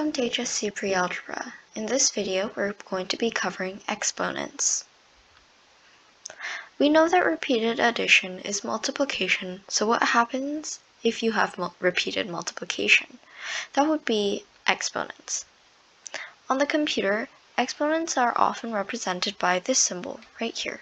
Welcome to HSC Pre-Algebra. In this video, we're going to be covering exponents. We know that repeated addition is multiplication, so what happens if you have repeated multiplication? That would be exponents. On the computer, exponents are often represented by this symbol right here.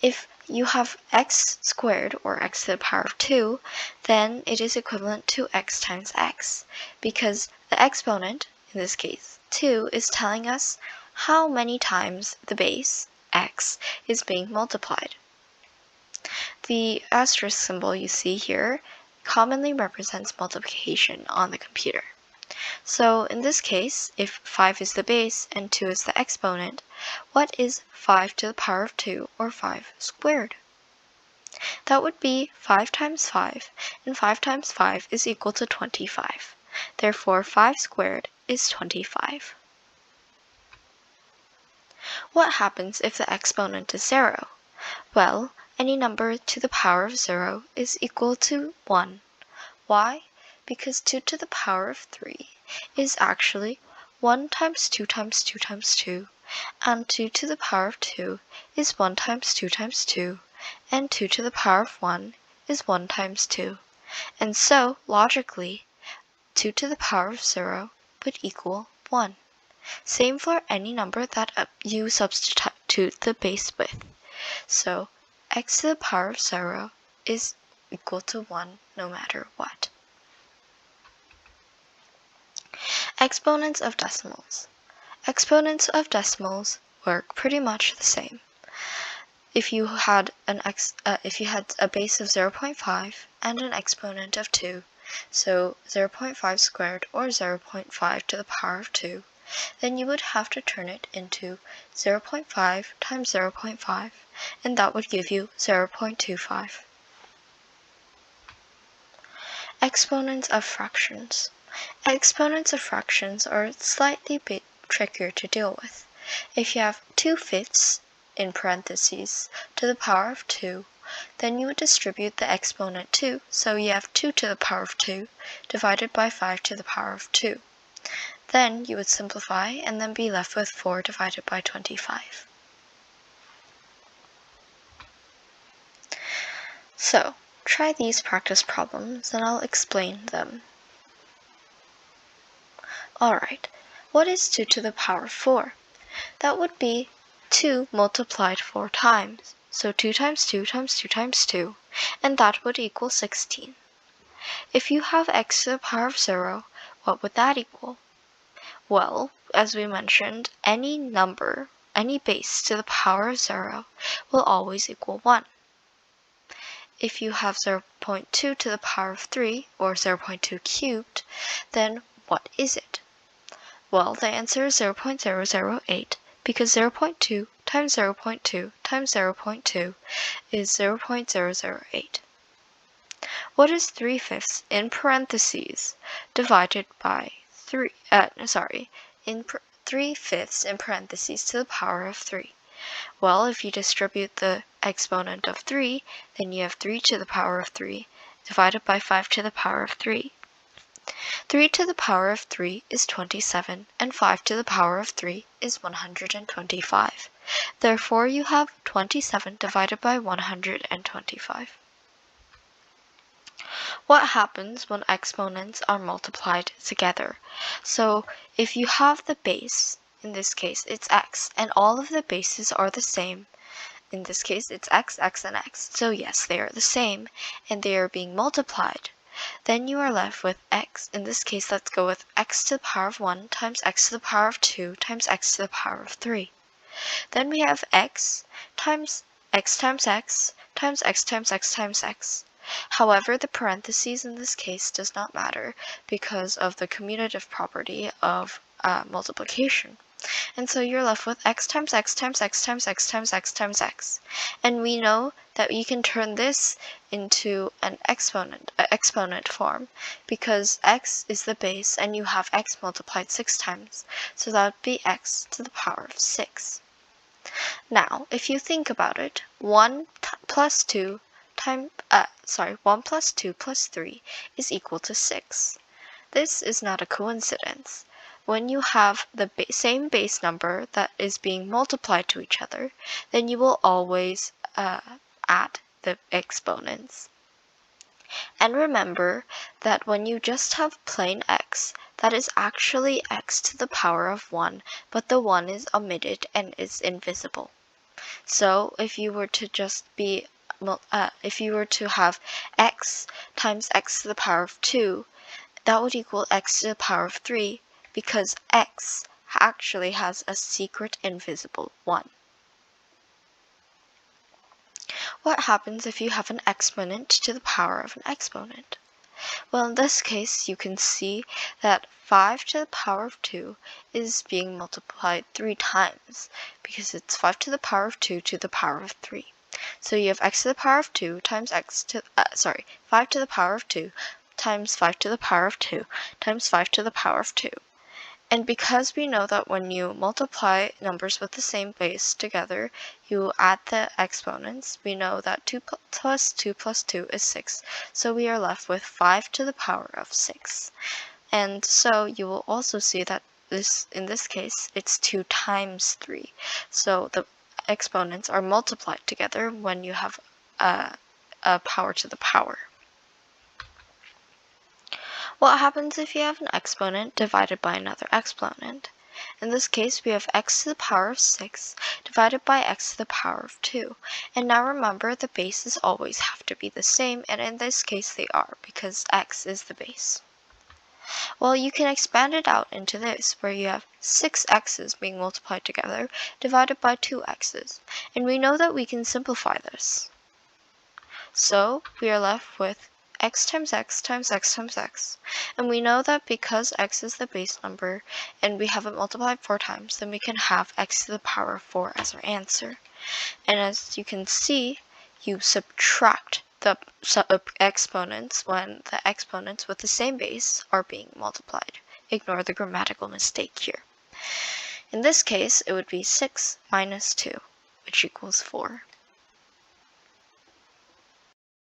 If you have x squared, or x to the power of 2, then it is equivalent to x times x, because the exponent, in this case 2, is telling us how many times the base, x, is being multiplied. The asterisk symbol you see here commonly represents multiplication on the computer. So in this case, if 5 is the base and 2 is the exponent, what is 5 to the power of 2, or 5 squared? That would be 5 times 5, and 5 times 5 is equal to 25. Therefore, 5 squared is 25. What happens if the exponent is 0? Well, any number to the power of 0 is equal to 1. Why? Because 2 to the power of 3 is actually 1 times 2 times 2 times 2, and 2 to the power of 2 is 1 times 2 times 2, and 2 to the power of 1 is 1 times 2. And so, logically, 2 to the power of 0 would equal 1. Same for any number that you substitute the base with. So, x to the power of 0 is equal to 1 no matter what. Exponents of decimals. Exponents of decimals work pretty much the same. If you had a base of 0.5 and an exponent of 2, so 0.5 squared or 0.5 to the power of 2, then you would have to turn it into 0.5 times 0.5, and that would give you 0.25. Exponents of fractions. Exponents of fractions are slightly bit trickier to deal with. If you have 2/5 in parentheses to the power of 2, then you would distribute the exponent 2, so you have 2 to the power of 2 divided by 5 to the power of 2. Then you would simplify and then be left with 4 divided by 25. So, try these practice problems and I'll explain them. Alright, what is 2 to the power of 4? That would be 2 multiplied 4 times. So 2 times 2 times 2 times 2, and that would equal 16. If you have x to the power of 0, what would that equal? Well, as we mentioned, any number, any base to the power of 0 will always equal 1. If you have 0.2 to the power of 3, or 0.2 cubed, then what is it? Well, the answer is 0.008, because 0.2 times 0.2 times 0.2 is 0.008. What is 3/5 in parentheses divided by 3, 3/5 in parentheses to the power of 3? Well, if you distribute the exponent of 3, then you have 3 to the power of 3 divided by 5 to the power of 3. 3 to the power of 3 is 27, and 5 to the power of 3 is 125. Therefore, you have 27 divided by 125. What happens when exponents are multiplied together? So, if you have the base, in this case it's x, and all of the bases are the same, in this case it's x, x, and x, so yes, they are the same, and they are being multiplied. Then you are left with x. In this case, let's go with x to the power of 1 times x to the power of 2 times x to the power of 3. Then we have x times x times x times x times x times x. However, the parentheses in this case does not matter because of the commutative property of multiplication. And so you're left with x times x times x times x times x times x. And we know that you can turn this into an exponent form, because x is the base and you have x multiplied 6 times. So that would be x to the power of 6. Now, if you think about it, 1 plus 2 plus 3 is equal to 6. This is not a coincidence. When you have the same base number that is being multiplied to each other, then you will always add the exponents. And remember that when you just have plain x, that is actually x to the power of 1, but the 1 is omitted and is invisible. So if you were to have x times x to the power of 2, that would equal x to the power of 3, because x actually has a secret invisible 1. What happens if you have an exponent to the power of an exponent? Well, in this case, you can see that 5 to the power of 2 is being multiplied 3 times, because it's 5 to the power of 2 to the power of 3. So you have x to the power of 2 times 5 to the power of 2 times 5 to the power of 2 times 5 to the power of 2. And because we know that when you multiply numbers with the same base together, you add the exponents, we know that 2 plus 2 plus 2 is 6. So we are left with 5 to the power of 6. And so you will also see that in this case, it's 2 times 3. So the exponents are multiplied together when you have a power to the power. What happens if you have an exponent divided by another exponent? In this case, we have x to the power of 6 divided by x to the power of 2. And now remember, the bases always have to be the same, and in this case they are, because x is the base. Well, you can expand it out into this, where you have 6 x's being multiplied together divided by 2 x's. And we know that we can simplify this. So we are left with x times x times x times x. And we know that because x is the base number and we have it multiplied 4 times, then we can have x to the power of 4 as our answer. And as you can see, you subtract the exponents when the exponents with the same base are being multiplied. Ignore the grammatical mistake here. In this case, it would be 6 minus 2, which equals 4.